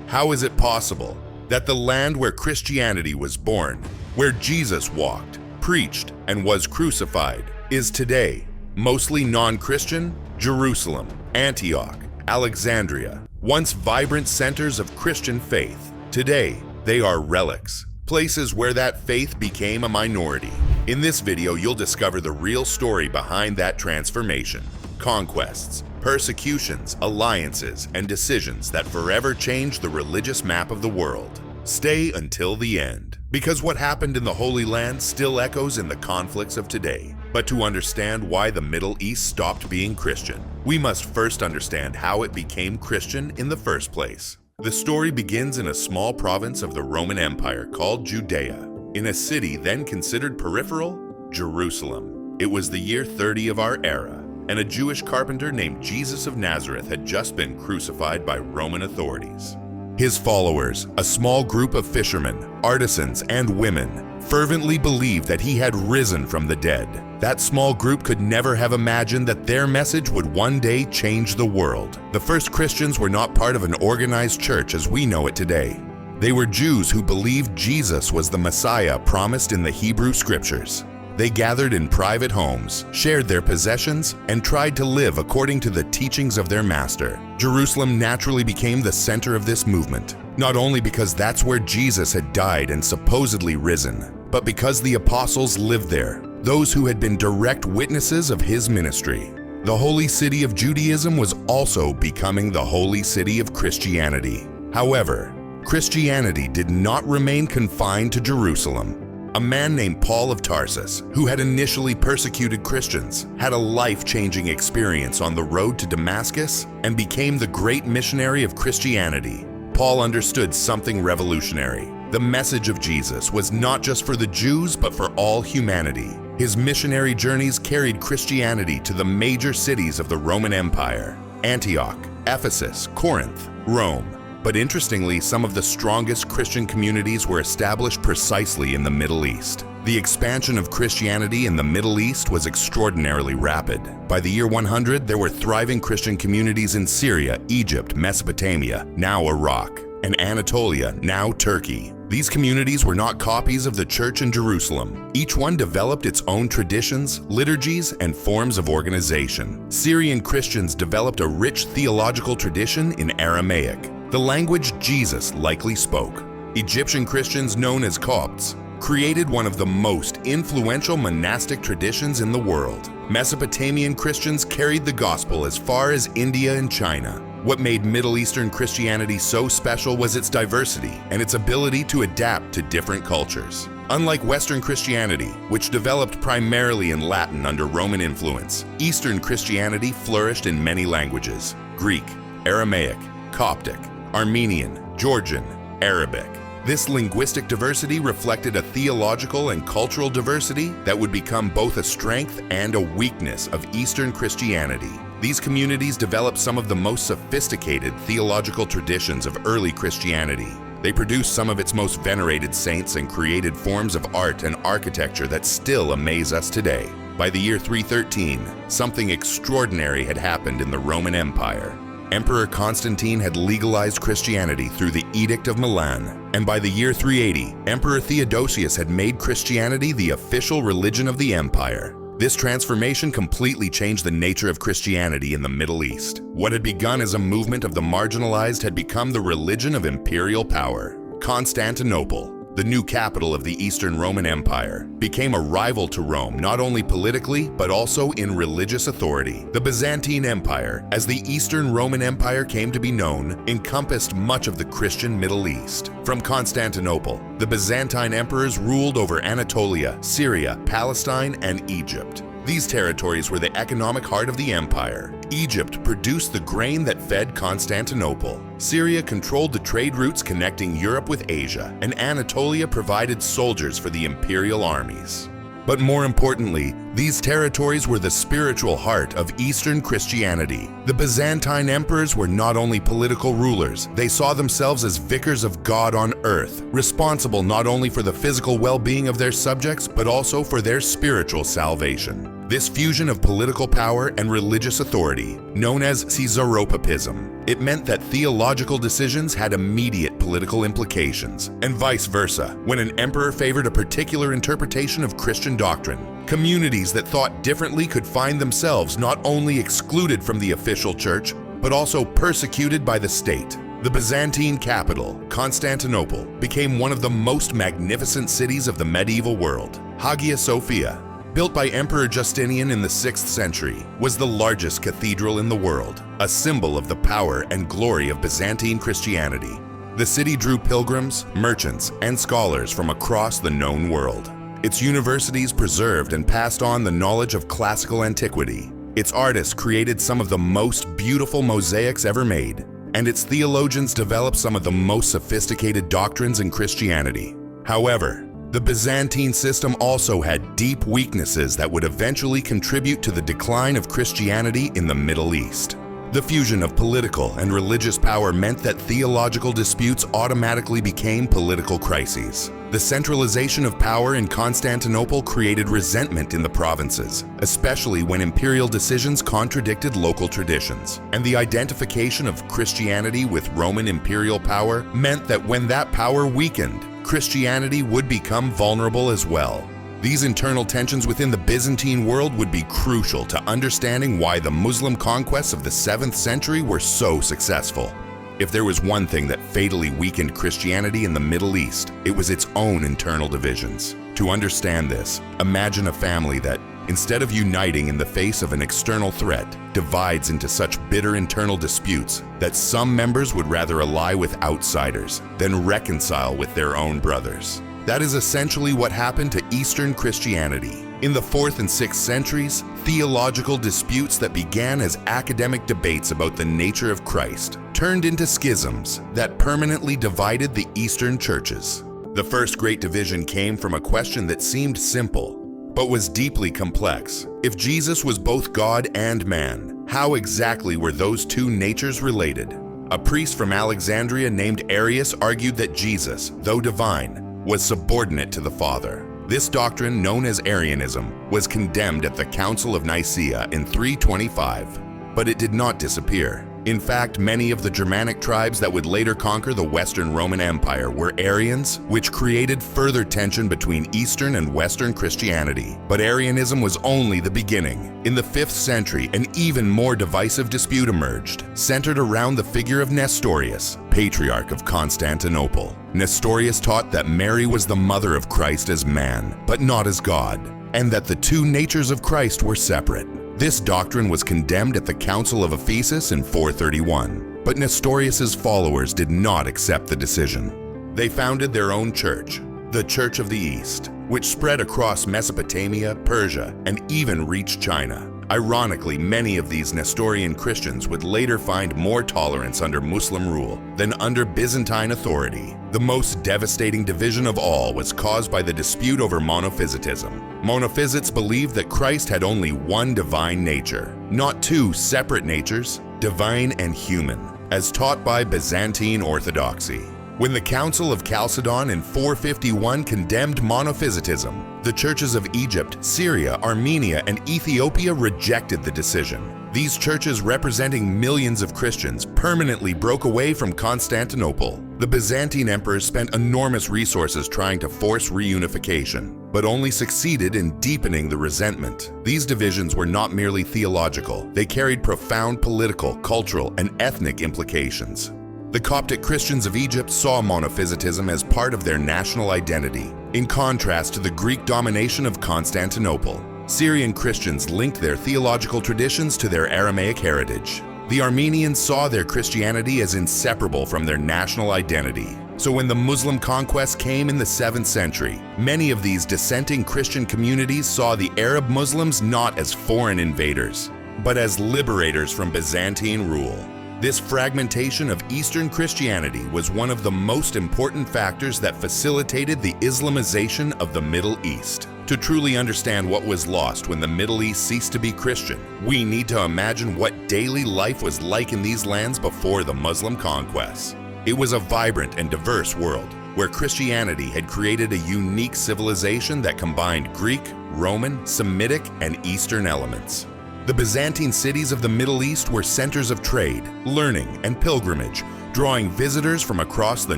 How is it possible that the land where Christianity was born, where Jesus walked, preached, and was crucified, is today mostly non-Christian? Jerusalem, Antioch, Alexandria, once vibrant centers of Christian faith. Today, they are relics, places where that faith became a minority. In this video, you'll discover the real story behind that transformation. Conquests, persecutions, alliances, and decisions that forever changed the religious map of the world. Stay until the end, because what happened in the Holy Land still echoes in the conflicts of today. But to understand why the Middle East stopped being Christian, we must first understand how it became Christian in the first place. The story begins in a small province of the Roman Empire called Judea, in a city then considered peripheral, Jerusalem. It was the year 30 of our era, and a Jewish carpenter named Jesus of Nazareth had just been crucified by Roman authorities. His followers, a small group of fishermen, artisans, and women, fervently believed that he had risen from the dead. That small group could never have imagined that their message would one day change the world. The first Christians were not part of an organized church as we know it today. They were Jews who believed Jesus was the Messiah promised in the Hebrew Scriptures. They gathered in private homes, shared their possessions, and tried to live according to the teachings of their master. Jerusalem naturally became the center of this movement, not only because that's where Jesus had died and supposedly risen, but because the apostles lived there, those who had been direct witnesses of his ministry. The holy city of Judaism was also becoming the holy city of Christianity. However, Christianity did not remain confined to Jerusalem. A man named Paul of Tarsus, who had initially persecuted Christians, had a life-changing experience on the road to Damascus and became the great missionary of Christianity. Paul understood something revolutionary. The message of Jesus was not just for the Jews, but for all humanity. His missionary journeys carried Christianity to the major cities of the Roman Empire: Antioch, Ephesus, Corinth, Rome. But interestingly, some of the strongest Christian communities were established precisely in the Middle East. The expansion of Christianity in the Middle East was extraordinarily rapid. By the year 100, there were thriving Christian communities in Syria, Egypt, Mesopotamia, now Iraq, and Anatolia, now Turkey. These communities were not copies of the church in Jerusalem. Each one developed its own traditions, liturgies, and forms of organization. Syrian Christians developed a rich theological tradition in Aramaic, the language Jesus likely spoke. Egyptian Christians, known as Copts, created one of the most influential monastic traditions in the world. Mesopotamian Christians carried the gospel as far as India and China. What made Middle Eastern Christianity so special was its diversity and its ability to adapt to different cultures. Unlike Western Christianity, which developed primarily in Latin under Roman influence, Eastern Christianity flourished in many languages: Greek, Aramaic, Coptic, Armenian, Georgian, Arabic. This linguistic diversity reflected a theological and cultural diversity that would become both a strength and a weakness of Eastern Christianity. These communities developed some of the most sophisticated theological traditions of early Christianity. They produced some of its most venerated saints and created forms of art and architecture that still amaze us today. By the year 313, something extraordinary had happened in the Roman Empire. Emperor Constantine had legalized Christianity through the Edict of Milan, and by the year 380, Emperor Theodosius had made Christianity the official religion of the empire. This transformation completely changed the nature of Christianity in the Middle East. What had begun as a movement of the marginalized had become the religion of imperial power. Constantinople, the new capital of the Eastern Roman Empire, became a rival to Rome not only politically, but also in religious authority. The Byzantine Empire, as the Eastern Roman Empire came to be known, encompassed much of the Christian Middle East. From Constantinople, the Byzantine emperors ruled over Anatolia, Syria, Palestine, and Egypt. These territories were the economic heart of the empire. Egypt produced the grain that fed Constantinople. Syria controlled the trade routes connecting Europe with Asia, and Anatolia provided soldiers for the imperial armies. But more importantly, these territories were the spiritual heart of Eastern Christianity. The Byzantine emperors were not only political rulers, they saw themselves as vicars of God on earth, responsible not only for the physical well-being of their subjects, but also for their spiritual salvation. This fusion of political power and religious authority, known as Caesaropapism, it meant that theological decisions had immediate political implications, and vice versa. When an emperor favored a particular interpretation of Christian doctrine, communities that thought differently could find themselves not only excluded from the official church, but also persecuted by the state. The Byzantine capital, Constantinople, became one of the most magnificent cities of the medieval world. Hagia Sophia, built by Emperor Justinian in the 6th century, was the largest cathedral in the world, a symbol of the power and glory of Byzantine Christianity. The city drew pilgrims, merchants, and scholars from across the known world. Its universities preserved and passed on the knowledge of classical antiquity. Its artists created some of the most beautiful mosaics ever made, and its theologians developed some of the most sophisticated doctrines in Christianity. However, the Byzantine system also had deep weaknesses that would eventually contribute to the decline of Christianity in the Middle East. The fusion of political and religious power meant that theological disputes automatically became political crises. The centralization of power in Constantinople created resentment in the provinces, especially when imperial decisions contradicted local traditions. And the identification of Christianity with Roman imperial power meant that when that power weakened, Christianity would become vulnerable as well. These internal tensions within the Byzantine world would be crucial to understanding why the Muslim conquests of the 7th century were so successful. If there was one thing that fatally weakened Christianity in the Middle East, it was its own internal divisions. To understand this, imagine a family that, instead of uniting in the face of an external threat, divides into such bitter internal disputes that some members would rather ally with outsiders than reconcile with their own brothers. That is essentially what happened to Eastern Christianity. In the 4th and 6th centuries, theological disputes that began as academic debates about the nature of Christ turned into schisms that permanently divided the Eastern churches. The first great division came from a question that seemed simple, but was deeply complex. If Jesus was both God and man, how exactly were those two natures related? A priest from Alexandria named Arius argued that Jesus, though divine, was subordinate to the Father. This doctrine, known as Arianism, was condemned at the Council of Nicaea in 325, but it did not disappear. In fact, many of the Germanic tribes that would later conquer the Western Roman Empire were Arians, which created further tension between Eastern and Western Christianity. But Arianism was only the beginning. In the 5th century, an even more divisive dispute emerged, centered around the figure of Nestorius, Patriarch of Constantinople. Nestorius taught that Mary was the mother of Christ as man, but not as God, and that the two natures of Christ were separate. This doctrine was condemned at the Council of Ephesus in 431, but Nestorius's followers did not accept the decision. They founded their own church, the Church of the East, which spread across Mesopotamia, Persia, and even reached China. Ironically, many of these Nestorian Christians would later find more tolerance under Muslim rule than under Byzantine authority. The most devastating division of all was caused by the dispute over monophysitism. Monophysites believed that Christ had only one divine nature, not two separate natures, divine and human, as taught by Byzantine orthodoxy. When the Council of Chalcedon in 451 condemned monophysitism, the churches of Egypt, Syria, Armenia, and Ethiopia rejected the decision. These churches, representing millions of Christians, permanently broke away from Constantinople. The Byzantine emperors spent enormous resources trying to force reunification, but only succeeded in deepening the resentment. These divisions were not merely theological, they carried profound political, cultural, and ethnic implications. The Coptic Christians of Egypt saw monophysitism as part of their national identity, in contrast to the Greek domination of Constantinople. Syrian Christians linked their theological traditions to their Aramaic heritage. The Armenians saw their Christianity as inseparable from their national identity. So when the Muslim conquest came in the 7th century, many of these dissenting Christian communities saw the Arab Muslims not as foreign invaders, but as liberators from Byzantine rule. This fragmentation of Eastern Christianity was one of the most important factors that facilitated the Islamization of the Middle East. To truly understand what was lost when the Middle East ceased to be Christian, we need to imagine what daily life was like in these lands before the Muslim conquests. It was a vibrant and diverse world, where Christianity had created a unique civilization that combined Greek, Roman, Semitic, and Eastern elements. The Byzantine cities of the Middle East were centers of trade, learning, and pilgrimage, drawing visitors from across the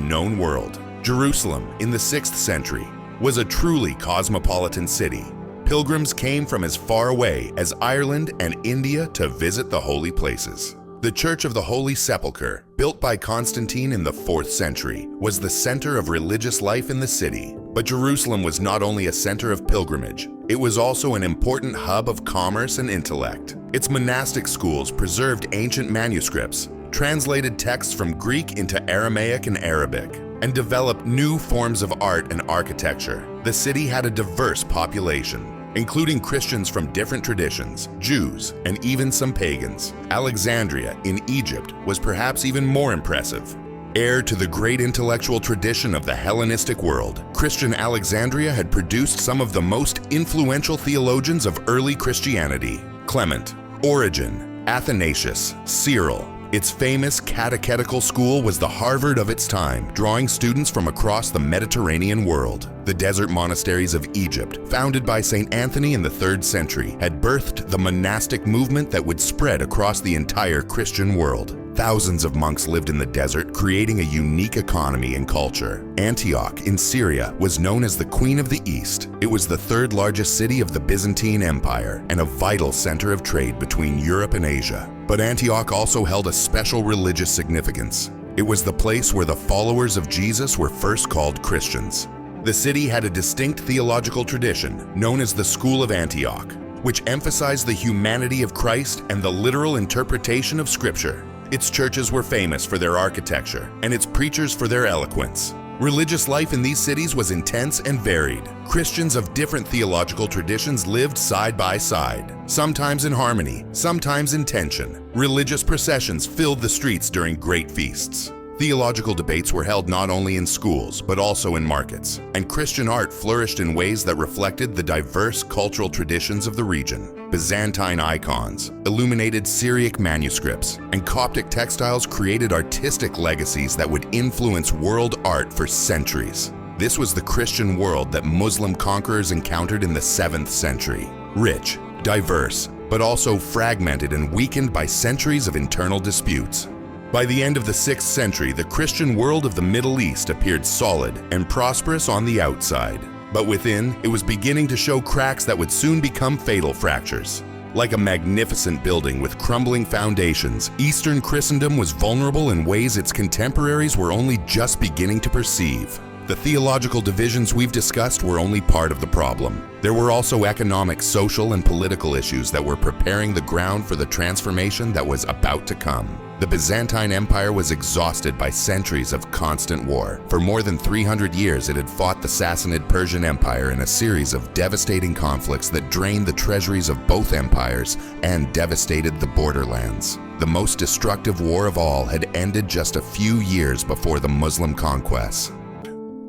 known world. Jerusalem, in the 6th century, was a truly cosmopolitan city. Pilgrims came from as far away as Ireland and India to visit the holy places. The Church of the Holy Sepulchre, built by Constantine in the 4th century, was the center of religious life in the city. But Jerusalem was not only a center of pilgrimage, it was also an important hub of commerce and intellect. Its monastic schools preserved ancient manuscripts, translated texts from Greek into Aramaic and Arabic, and developed new forms of art and architecture. The city had a diverse population, including Christians from different traditions, Jews, and even some pagans. Alexandria in Egypt was perhaps even more impressive. Heir to the great intellectual tradition of the Hellenistic world, Christian Alexandria had produced some of the most influential theologians of early Christianity: Clement, Origen, Athanasius, Cyril. Its famous catechetical school was the Harvard of its time, drawing students from across the Mediterranean world. The desert monasteries of Egypt, founded by St. Anthony in the 3rd century, had birthed the monastic movement that would spread across the entire Christian world. Thousands of monks lived in the desert, creating a unique economy and culture. Antioch in Syria was known as the Queen of the East. It was the 3rd largest city of the Byzantine Empire and a vital center of trade between Europe and Asia. But Antioch also held a special religious significance. It was the place where the followers of Jesus were first called Christians. The city had a distinct theological tradition known as the School of Antioch, which emphasized the humanity of Christ and the literal interpretation of Scripture. Its churches were famous for their architecture, and its preachers for their eloquence. Religious life in these cities was intense and varied. Christians of different theological traditions lived side by side, sometimes in harmony, sometimes in tension. Religious processions filled the streets during great feasts. Theological debates were held not only in schools, but also in markets, and Christian art flourished in ways that reflected the diverse cultural traditions of the region. Byzantine icons, illuminated Syriac manuscripts, and Coptic textiles created artistic legacies that would influence world art for centuries. This was the Christian world that Muslim conquerors encountered in the 7th century. Rich, diverse, but also fragmented and weakened by centuries of internal disputes. By the end of the 6th century, the Christian world of the Middle East appeared solid and prosperous on the outside. But within, it was beginning to show cracks that would soon become fatal fractures. Like a magnificent building with crumbling foundations, Eastern Christendom was vulnerable in ways its contemporaries were only just beginning to perceive. The theological divisions we've discussed were only part of the problem. There were also economic, social, and political issues that were preparing the ground for the transformation that was about to come. The Byzantine Empire was exhausted by centuries of constant war. For more than 300 years, it had fought the Sassanid Persian Empire in a series of devastating conflicts that drained the treasuries of both empires and devastated the borderlands. The most destructive war of all had ended just a few years before the Muslim conquests.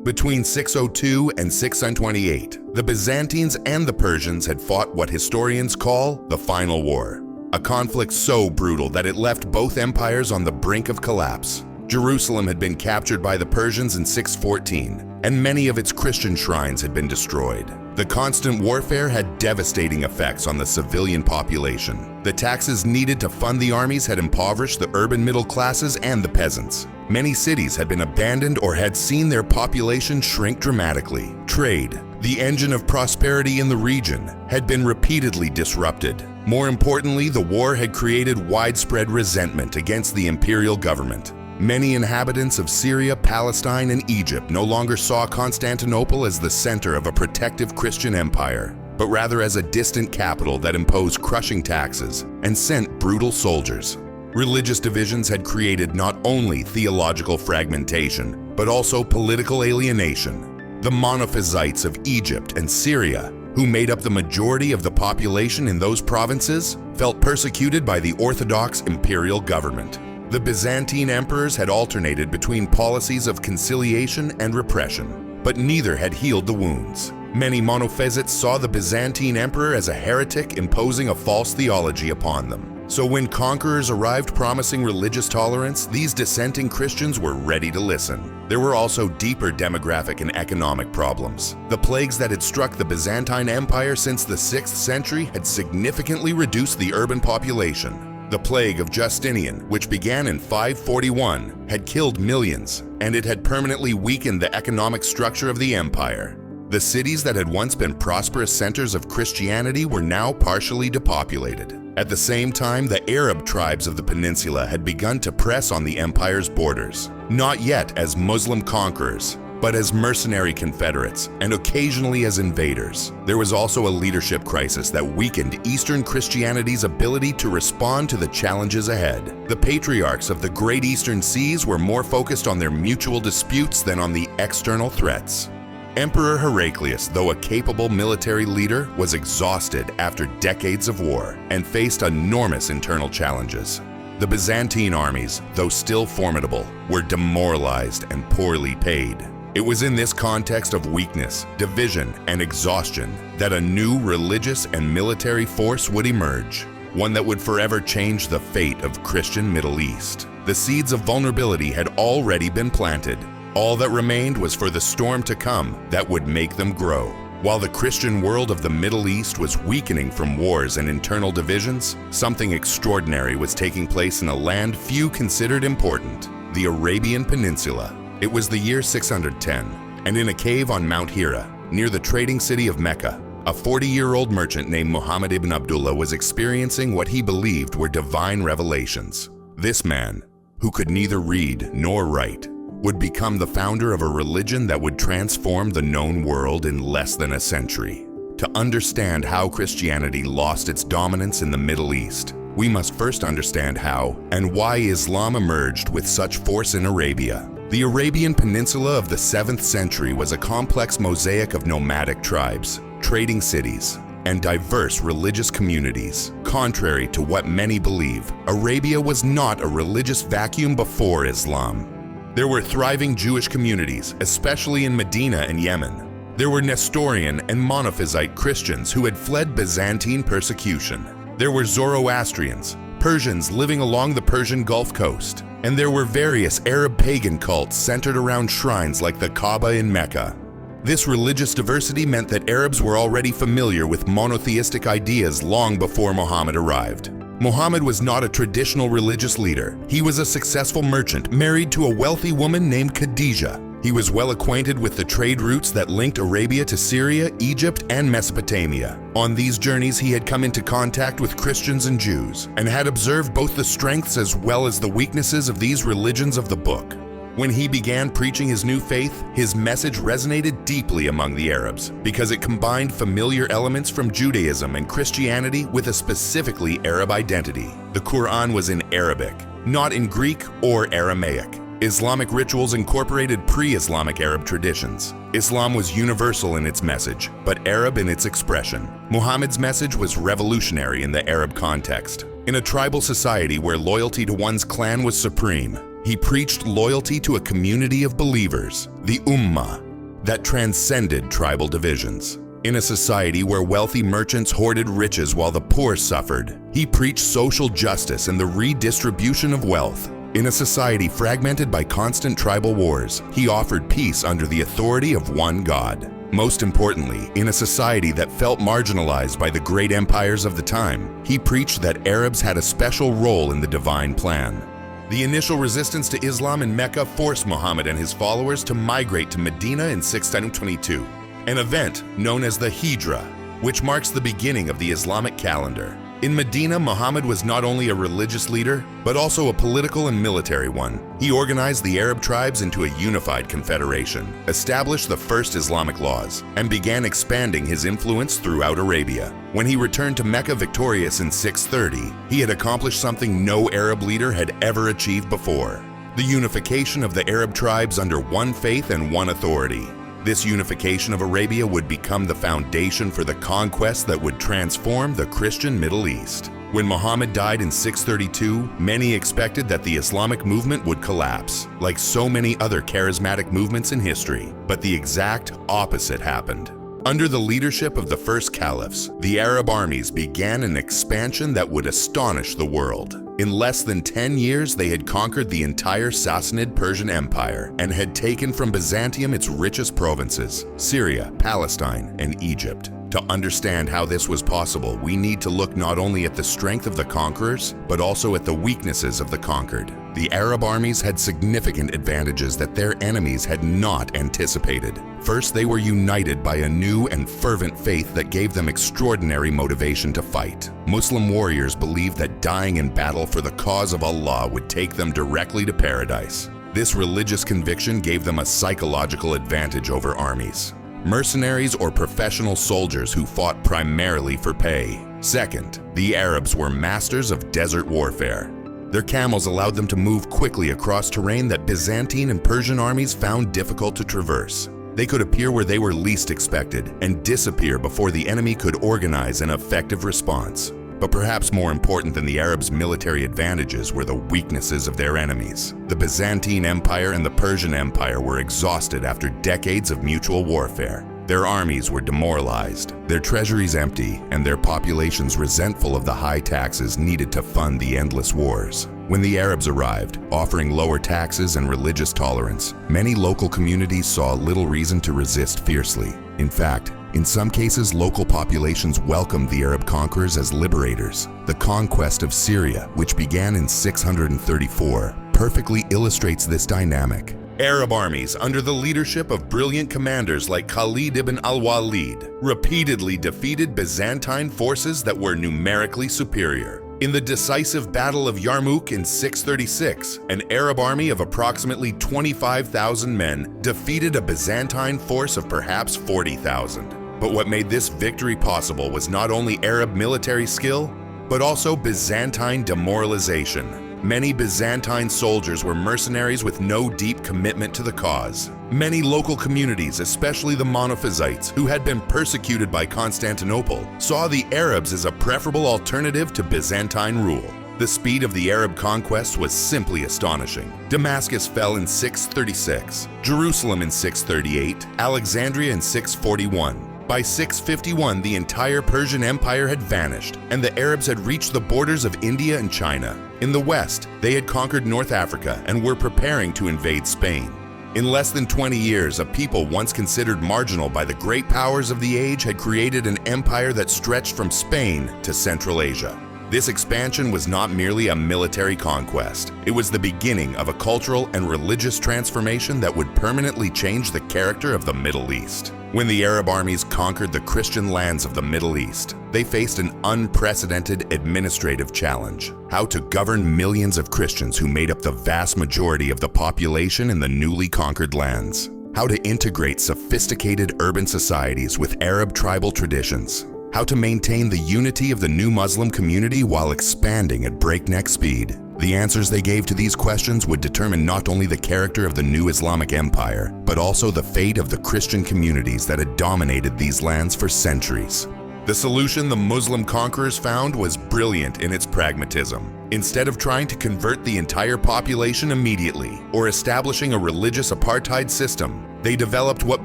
Between 602 and 628, the Byzantines and the Persians had fought what historians call the Final War, a conflict so brutal that it left both empires on the brink of collapse. Jerusalem had been captured by the Persians in 614, and many of its Christian shrines had been destroyed. The constant warfare had devastating effects on the civilian population. The taxes needed to fund the armies had impoverished the urban middle classes and the peasants. Many cities had been abandoned or had seen their population shrink dramatically. Trade, the engine of prosperity in the region, had been repeatedly disrupted. More importantly, the war had created widespread resentment against the imperial government. Many inhabitants of Syria, Palestine, and Egypt no longer saw Constantinople as the center of a protective Christian empire, but rather as a distant capital that imposed crushing taxes and sent brutal soldiers. Religious divisions had created not only theological fragmentation, but also political alienation. The Monophysites of Egypt and Syria, who made up the majority of the population in those provinces, felt persecuted by the Orthodox imperial government. The Byzantine emperors had alternated between policies of conciliation and repression, but neither had healed the wounds. Many Monophysites saw the Byzantine emperor as a heretic imposing a false theology upon them. So when conquerors arrived promising religious tolerance, these dissenting Christians were ready to listen. There were also deeper demographic and economic problems. The plagues that had struck the Byzantine Empire since the 6th century had significantly reduced the urban population. The plague of Justinian, which began in 541, had killed millions, and it had permanently weakened the economic structure of the empire. The cities that had once been prosperous centers of Christianity were now partially depopulated. At the same time, the Arab tribes of the peninsula had begun to press on the empire's borders, not yet as Muslim conquerors, but as mercenary confederates, and occasionally as invaders. There was also a leadership crisis that weakened Eastern Christianity's ability to respond to the challenges ahead. The patriarchs of the Great Eastern Seas were more focused on their mutual disputes than on the external threats. Emperor Heraclius, though a capable military leader, was exhausted after decades of war and faced enormous internal challenges. The Byzantine armies, though still formidable, were demoralized and poorly paid. It was in this context of weakness, division, and exhaustion that a new religious and military force would emerge, one that would forever change the fate of Christian Middle East. The seeds of vulnerability had already been planted. All that remained was for the storm to come that would make them grow. While the Christian world of the Middle East was weakening from wars and internal divisions, something extraordinary was taking place in a land few considered important, the Arabian Peninsula. It was the year 610, and in a cave on Mount Hira, near the trading city of Mecca, a 40-year-old merchant named Muhammad ibn Abdullah was experiencing what he believed were divine revelations. This man, who could neither read nor write, would become the founder of a religion that would transform the known world in less than a century. To understand how Christianity lost its dominance in the Middle East, we must first understand how and why Islam emerged with such force in Arabia. The Arabian Peninsula of the 7th century was a complex mosaic of nomadic tribes, trading cities, and diverse religious communities. Contrary to what many believe, Arabia was not a religious vacuum before Islam. There were thriving Jewish communities, especially in Medina and Yemen. There were Nestorian and Monophysite Christians who had fled Byzantine persecution. There were Zoroastrians, Persians living along the Persian Gulf Coast. And there were various Arab pagan cults centered around shrines like the Kaaba in Mecca. This religious diversity meant that Arabs were already familiar with monotheistic ideas long before Muhammad arrived. Muhammad was not a traditional religious leader. He was a successful merchant married to a wealthy woman named Khadijah. He was well acquainted with the trade routes that linked Arabia to Syria, Egypt, and Mesopotamia. On these journeys, he had come into contact with Christians and Jews, and had observed both the strengths as well as the weaknesses of these religions of the book. When he began preaching his new faith, his message resonated deeply among the Arabs because it combined familiar elements from Judaism and Christianity with a specifically Arab identity. The Quran was in Arabic, not in Greek or Aramaic. Islamic rituals incorporated pre-Islamic Arab traditions. Islam was universal in its message, but Arab in its expression. Muhammad's message was revolutionary in the Arab context. In a tribal society where loyalty to one's clan was supreme, he preached loyalty to a community of believers, the Ummah, that transcended tribal divisions. In a society where wealthy merchants hoarded riches while the poor suffered, he preached social justice and the redistribution of wealth. In a society fragmented by constant tribal wars, he offered peace under the authority of one God. Most importantly, in a society that felt marginalized by the great empires of the time, he preached that Arabs had a special role in the divine plan. The initial resistance to Islam in Mecca forced Muhammad and his followers to migrate to Medina in 622, an event known as the Hijra, which marks the beginning of the Islamic calendar. In Medina, Muhammad was not only a religious leader, but also a political and military one. He organized the Arab tribes into a unified confederation, established the first Islamic laws, and began expanding his influence throughout Arabia. When he returned to Mecca victorious in 630, he had accomplished something no Arab leader had ever achieved before: the unification of the Arab tribes under one faith and one authority. This unification of Arabia would become the foundation for the conquests that would transform the Christian Middle East. When Muhammad died in 632, many expected that the Islamic movement would collapse, like so many other charismatic movements in history. But the exact opposite happened. Under the leadership of the first caliphs, the Arab armies began an expansion that would astonish the world. In less than 10 years, they had conquered the entire Sassanid Persian Empire and had taken from Byzantium its richest provinces, Syria, Palestine, and Egypt. To understand how this was possible, we need to look not only at the strength of the conquerors, but also at the weaknesses of the conquered. The Arab armies had significant advantages that their enemies had not anticipated. First, they were united by a new and fervent faith that gave them extraordinary motivation to fight. Muslim warriors believed that dying in battle for the cause of Allah would take them directly to paradise. This religious conviction gave them a psychological advantage over armies. Mercenaries or professional soldiers who fought primarily for pay. Second, the Arabs were masters of desert warfare. Their camels allowed them to move quickly across terrain that Byzantine and Persian armies found difficult to traverse. They could appear where they were least expected and disappear before the enemy could organize an effective response. But perhaps more important than the Arabs' military advantages were the weaknesses of their enemies. The Byzantine Empire and the Persian Empire were exhausted after decades of mutual warfare. Their armies were demoralized, their treasuries empty, and their populations resentful of the high taxes needed to fund the endless wars. When the Arabs arrived, offering lower taxes and religious tolerance, many local communities saw little reason to resist fiercely. In fact, in some cases, local populations welcomed the Arab conquerors as liberators. The conquest of Syria, which began in 634, perfectly illustrates this dynamic. Arab armies, under the leadership of brilliant commanders like Khalid ibn al-Walid, repeatedly defeated Byzantine forces that were numerically superior. In the decisive Battle of Yarmouk in 636, an Arab army of approximately 25,000 men defeated a Byzantine force of perhaps 40,000. But what made this victory possible was not only Arab military skill, but also Byzantine demoralization. Many Byzantine soldiers were mercenaries with no deep commitment to the cause. Many local communities, especially the Monophysites, who had been persecuted by Constantinople, saw the Arabs as a preferable alternative to Byzantine rule. The speed of the Arab conquest was simply astonishing. Damascus fell in 636, Jerusalem in 638, Alexandria in 641. By 651, the entire Persian Empire had vanished, and the Arabs had reached the borders of India and China. In the west, they had conquered North Africa and were preparing to invade Spain. In less than 20 years, a people once considered marginal by the great powers of the age had created an empire that stretched from Spain to Central Asia. This expansion was not merely a military conquest. It was the beginning of a cultural and religious transformation that would permanently change the character of the Middle East. When the Arab armies conquered the Christian lands of the Middle East, they faced an unprecedented administrative challenge: how to govern millions of Christians who made up the vast majority of the population in the newly conquered lands. How to integrate sophisticated urban societies with Arab tribal traditions. How to maintain the unity of the new Muslim community while expanding at breakneck speed. The answers they gave to these questions would determine not only the character of the new Islamic empire, but also the fate of the Christian communities that had dominated these lands for centuries. The solution the Muslim conquerors found was brilliant in its pragmatism. Instead of trying to convert the entire population immediately or establishing a religious apartheid system, they developed what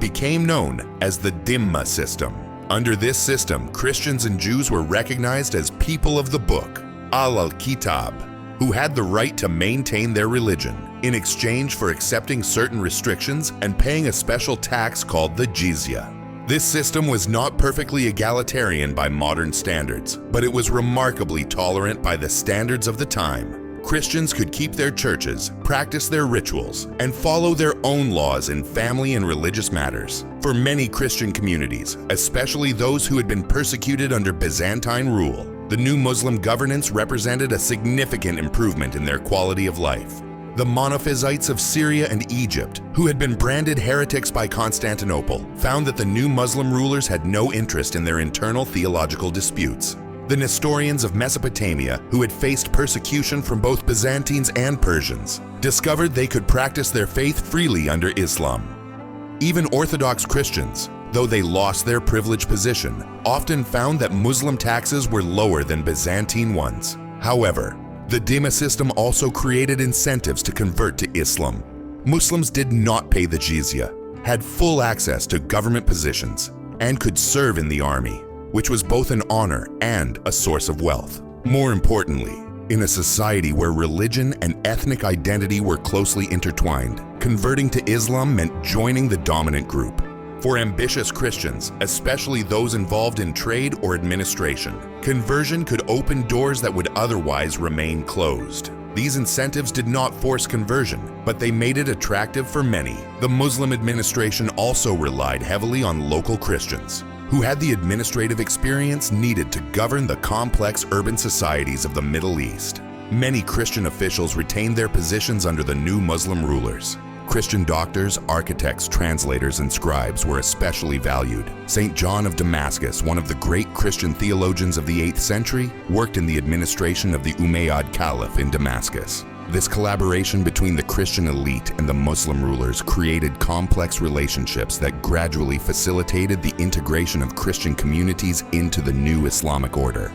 became known as the Dimma system. Under this system, Christians and Jews were recognized as people of the book, al-Kitab, who had the right to maintain their religion in exchange for accepting certain restrictions and paying a special tax called the jizya. This system was not perfectly egalitarian by modern standards, but it was remarkably tolerant by the standards of the time. Christians could keep their churches, practice their rituals, and follow their own laws in family and religious matters. For many Christian communities, especially those who had been persecuted under Byzantine rule, the new Muslim governance represented a significant improvement in their quality of life. The Monophysites of Syria and Egypt, who had been branded heretics by Constantinople, found that the new Muslim rulers had no interest in their internal theological disputes. The Nestorians of Mesopotamia, who had faced persecution from both Byzantines and Persians, discovered they could practice their faith freely under Islam. Even Orthodox Christians, though they lost their privileged position, often found that Muslim taxes were lower than Byzantine ones. However, the Dimma system also created incentives to convert to Islam. Muslims did not pay the jizya, had full access to government positions, and could serve in the army, which was both an honor and a source of wealth. More importantly, in a society where religion and ethnic identity were closely intertwined, converting to Islam meant joining the dominant group. For ambitious Christians, especially those involved in trade or administration, conversion could open doors that would otherwise remain closed. These incentives did not force conversion, but they made it attractive for many. The Muslim administration also relied heavily on local Christians, who had the administrative experience needed to govern the complex urban societies of the Middle East. Many Christian officials retained their positions under the new Muslim rulers. Christian doctors, architects, translators, and scribes were especially valued. St. John of Damascus, one of the great Christian theologians of the 8th century, worked in the administration of the Umayyad Caliph in Damascus. This collaboration between the Christian elite and the Muslim rulers created complex relationships that gradually facilitated the integration of Christian communities into the new Islamic order.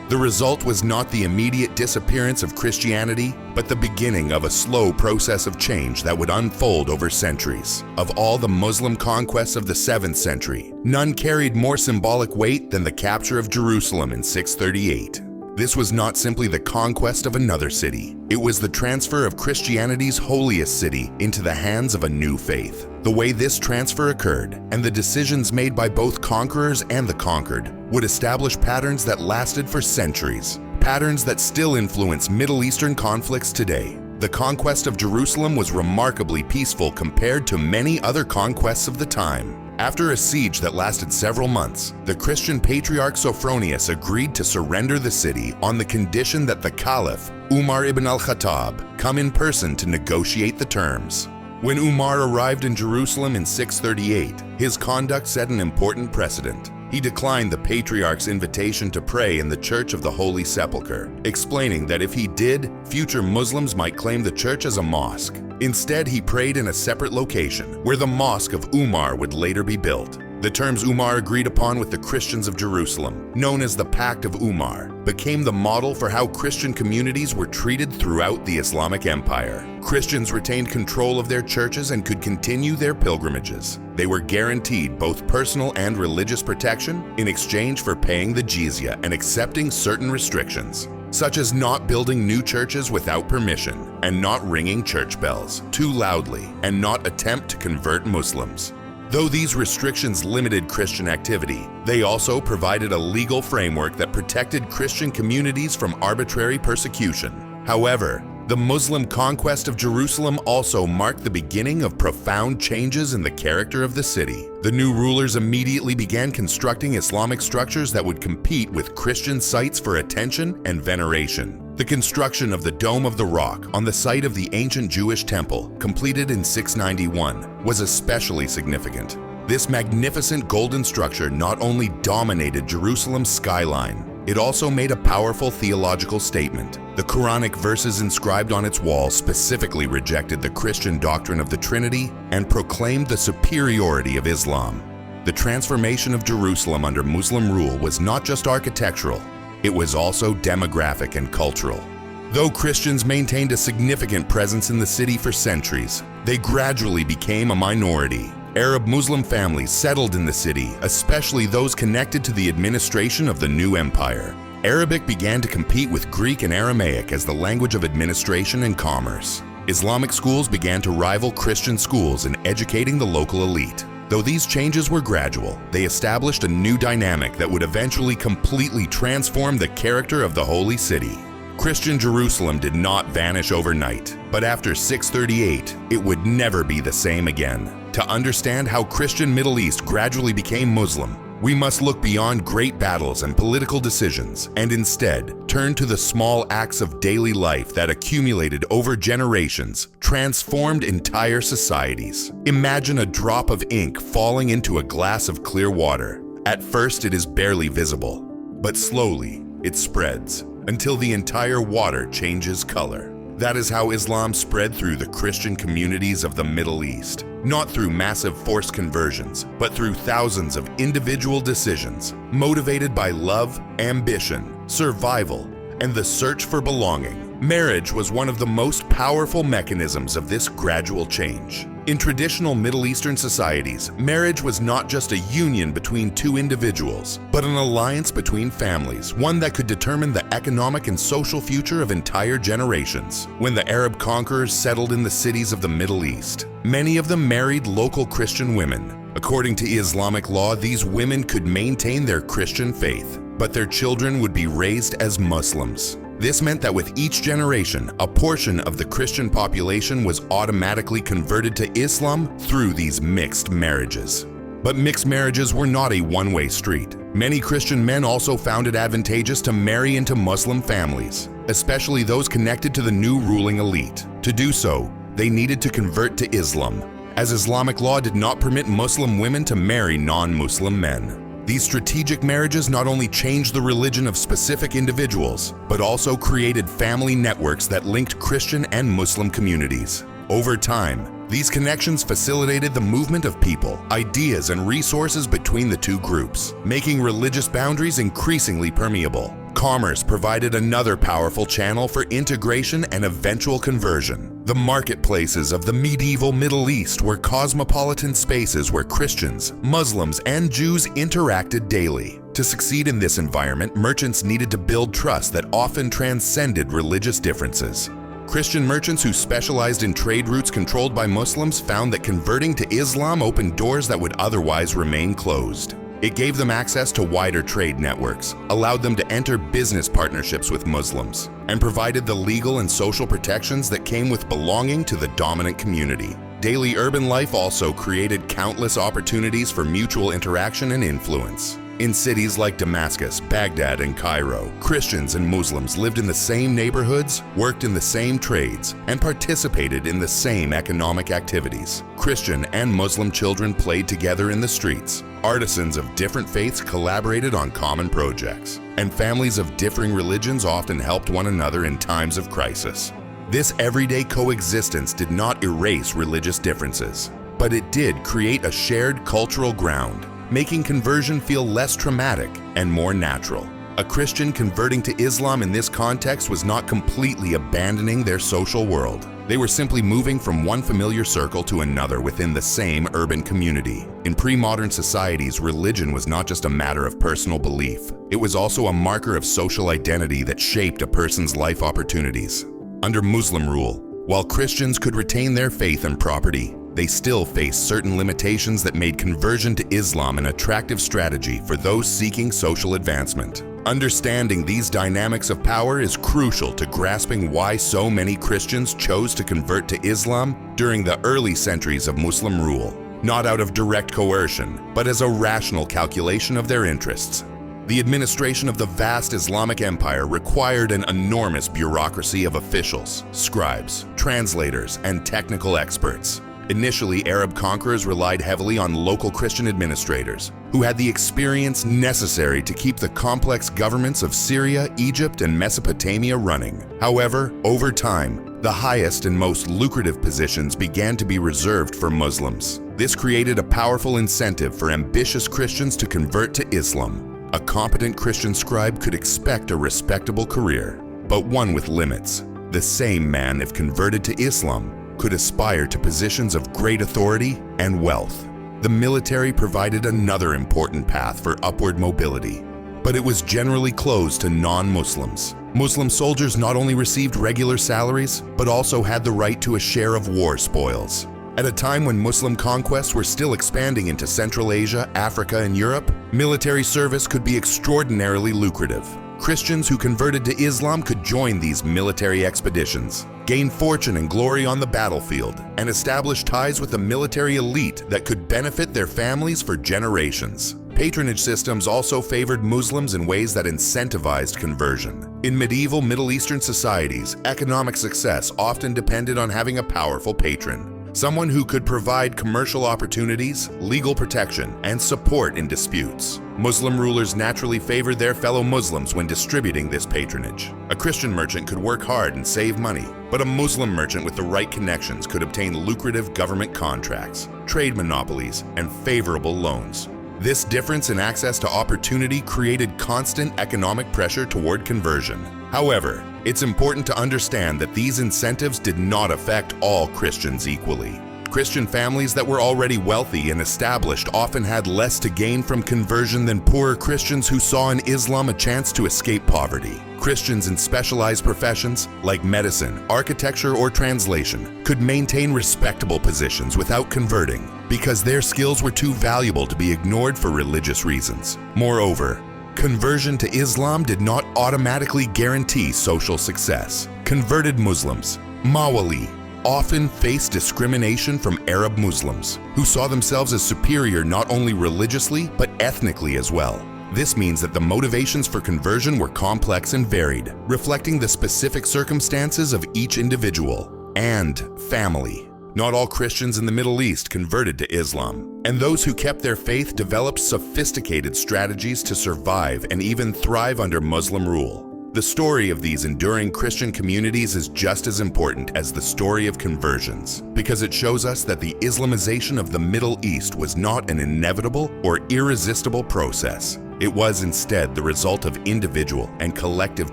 The result was not the immediate disappearance of Christianity, but the beginning of a slow process of change that would unfold over centuries. Of all the Muslim conquests of the 7th century, none carried more symbolic weight than the capture of Jerusalem in 638. This was not simply the conquest of another city. It was the transfer of Christianity's holiest city into the hands of a new faith. The way this transfer occurred, and the decisions made by both conquerors and the conquered, would establish patterns that lasted for centuries, patterns that still influence Middle Eastern conflicts today. The conquest of Jerusalem was remarkably peaceful compared to many other conquests of the time. After a siege that lasted several months, the Christian patriarch Sophronius agreed to surrender the city on the condition that the Caliph, Umar ibn al-Khattab, come in person to negotiate the terms. When Umar arrived in Jerusalem in 638, his conduct set an important precedent. He declined the patriarch's invitation to pray in the Church of the Holy Sepulchre, explaining that if he did, future Muslims might claim the church as a mosque. Instead, he prayed in a separate location, where the Mosque of Umar would later be built. The terms Umar agreed upon with the Christians of Jerusalem, known as the Pact of Umar, became the model for how Christian communities were treated throughout the Islamic Empire. Christians retained control of their churches and could continue their pilgrimages. They were guaranteed both personal and religious protection in exchange for paying the jizya and accepting certain restrictions, such as not building new churches without permission and not ringing church bells too loudly and not attempt to convert Muslims. Though these restrictions limited Christian activity, they also provided a legal framework that protected Christian communities from arbitrary persecution. However, the Muslim conquest of Jerusalem also marked the beginning of profound changes in the character of the city. The new rulers immediately began constructing Islamic structures that would compete with Christian sites for attention and veneration. The construction of the Dome of the Rock on the site of the ancient Jewish temple, completed in 691, was especially significant. This magnificent golden structure not only dominated Jerusalem's skyline, it also made a powerful theological statement. The Quranic verses inscribed on its wall specifically rejected the Christian doctrine of the Trinity and proclaimed the superiority of Islam. The transformation of Jerusalem under Muslim rule was not just architectural, it was also demographic and cultural. Though Christians maintained a significant presence in the city for centuries, they gradually became a minority. Arab Muslim families settled in the city, especially those connected to the administration of the new empire. Arabic began to compete with Greek and Aramaic as the language of administration and commerce. Islamic schools began to rival Christian schools in educating the local elite. Though these changes were gradual, they established a new dynamic that would eventually completely transform the character of the Holy City. Christian Jerusalem did not vanish overnight, but after 638, it would never be the same again. To understand how Christian Middle East gradually became Muslim, we must look beyond great battles and political decisions and instead turn to the small acts of daily life that accumulated over generations, transformed entire societies. Imagine a drop of ink falling into a glass of clear water. At first, it is barely visible, but slowly it spreads until the entire water changes color. That is how Islam spread through the Christian communities of the Middle East. Not through massive forced conversions, but through thousands of individual decisions, motivated by love, ambition, survival, and the search for belonging. Marriage was one of the most powerful mechanisms of this gradual change. In traditional Middle Eastern societies, marriage was not just a union between two individuals, but an alliance between families, one that could determine the economic and social future of entire generations. When the Arab conquerors settled in the cities of the Middle East, many of them married local Christian women. According to Islamic law, these women could maintain their Christian faith, but their children would be raised as Muslims. This meant that with each generation, a portion of the Christian population was automatically converted to Islam through these mixed marriages. But mixed marriages were not a one-way street. Many Christian men also found it advantageous to marry into Muslim families, especially those connected to the new ruling elite. To do so, they needed to convert to Islam, as Islamic law did not permit Muslim women to marry non-Muslim men. These strategic marriages not only changed the religion of specific individuals, but also created family networks that linked Christian and Muslim communities. Over time, these connections facilitated the movement of people, ideas, and resources between the two groups, making religious boundaries increasingly permeable. Commerce provided another powerful channel for integration and eventual conversion. The marketplaces of the medieval Middle East were cosmopolitan spaces where Christians, Muslims, and Jews interacted daily. To succeed in this environment, merchants needed to build trust that often transcended religious differences. Christian merchants who specialized in trade routes controlled by Muslims found that converting to Islam opened doors that would otherwise remain closed. It gave them access to wider trade networks, allowed them to enter business partnerships with Muslims, and provided the legal and social protections that came with belonging to the dominant community. Daily urban life also created countless opportunities for mutual interaction and influence. In cities like Damascus, Baghdad, and Cairo, Christians and Muslims lived in the same neighborhoods, worked in the same trades, and participated in the same economic activities. Christian and Muslim children played together in the streets. Artisans of different faiths collaborated on common projects, and families of differing religions often helped one another in times of crisis. This everyday coexistence did not erase religious differences, but it did create a shared cultural ground, making conversion feel less traumatic and more natural. A Christian converting to Islam in this context was not completely abandoning their social world. They were simply moving from one familiar circle to another within the same urban community. In pre-modern societies, religion was not just a matter of personal belief. It was also a marker of social identity that shaped a person's life opportunities. Under Muslim rule, while Christians could retain their faith and property, they still faced certain limitations that made conversion to Islam an attractive strategy for those seeking social advancement. Understanding these dynamics of power is crucial to grasping why so many Christians chose to convert to Islam during the early centuries of Muslim rule, not out of direct coercion, but as a rational calculation of their interests. The administration of the vast Islamic empire required an enormous bureaucracy of officials, scribes, translators, and technical experts. Initially, Arab conquerors relied heavily on local Christian administrators, who had the experience necessary to keep the complex governments of Syria, Egypt, and Mesopotamia running. However, over time, the highest and most lucrative positions began to be reserved for Muslims. This created a powerful incentive for ambitious Christians to convert to Islam. A competent Christian scribe could expect a respectable career, but one with limits. The same man, if converted to Islam, could aspire to positions of great authority and wealth. The military provided another important path for upward mobility, but it was generally closed to non-Muslims. Muslim soldiers not only received regular salaries, but also had the right to a share of war spoils. At a time when Muslim conquests were still expanding into Central Asia, Africa, and Europe, military service could be extraordinarily lucrative. Christians who converted to Islam could join these military expeditions, gain fortune and glory on the battlefield, and establish ties with the military elite that could benefit their families for generations. Patronage systems also favored Muslims in ways that incentivized conversion. In medieval Middle Eastern societies, economic success often depended on having a powerful patron, someone who could provide commercial opportunities, legal protection, and support in disputes. Muslim rulers naturally favored their fellow Muslims when distributing this patronage. A Christian merchant could work hard and save money, but a Muslim merchant with the right connections could obtain lucrative government contracts, trade monopolies, and favorable loans. This difference in access to opportunity created constant economic pressure toward conversion. However, it's important to understand that these incentives did not affect all Christians equally. Christian families that were already wealthy and established often had less to gain from conversion than poorer Christians who saw in Islam a chance to escape poverty. Christians in specialized professions like medicine, architecture, or translation could maintain respectable positions without converting because their skills were too valuable to be ignored for religious reasons. Moreover, conversion to Islam did not automatically guarantee social success. Converted Muslims, Mawali, often faced discrimination from Arab Muslims, who saw themselves as superior not only religiously but ethnically as well. This means that the motivations for conversion were complex and varied, reflecting the specific circumstances of each individual and family. Not all Christians in the Middle East converted to Islam, and those who kept their faith developed sophisticated strategies to survive and even thrive under Muslim rule. The story of these enduring Christian communities is just as important as the story of conversions, because it shows us that the Islamization of the Middle East was not an inevitable or irresistible process. It was instead the result of individual and collective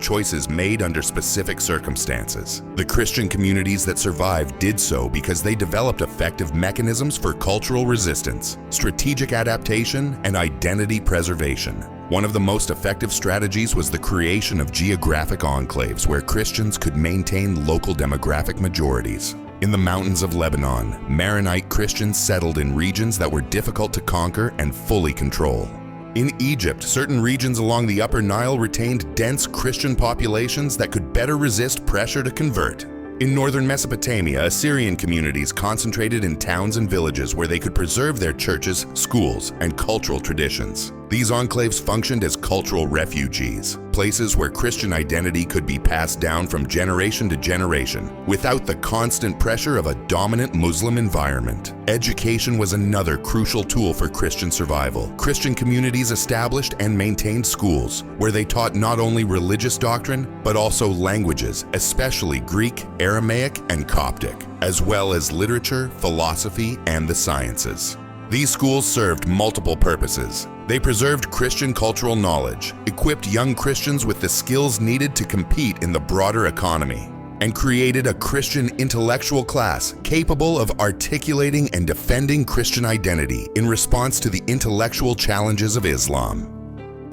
choices made under specific circumstances. The Christian communities that survived did so because they developed effective mechanisms for cultural resistance, strategic adaptation, and identity preservation. One of the most effective strategies was the creation of geographic enclaves where Christians could maintain local demographic majorities. In the mountains of Lebanon, Maronite Christians settled in regions that were difficult to conquer and fully control. In Egypt, certain regions along the Upper Nile retained dense Christian populations that could better resist pressure to convert. In northern Mesopotamia, Assyrian communities concentrated in towns and villages where they could preserve their churches, schools, and cultural traditions. These enclaves functioned as cultural refuges, places where Christian identity could be passed down from generation to generation without the constant pressure of a dominant Muslim environment. Education was another crucial tool for Christian survival. Christian communities established and maintained schools where they taught not only religious doctrine, but also languages, especially Greek, Aramaic, and Coptic, as well as literature, philosophy, and the sciences. These schools served multiple purposes. They preserved Christian cultural knowledge, equipped young Christians with the skills needed to compete in the broader economy, and created a Christian intellectual class capable of articulating and defending Christian identity in response to the intellectual challenges of Islam.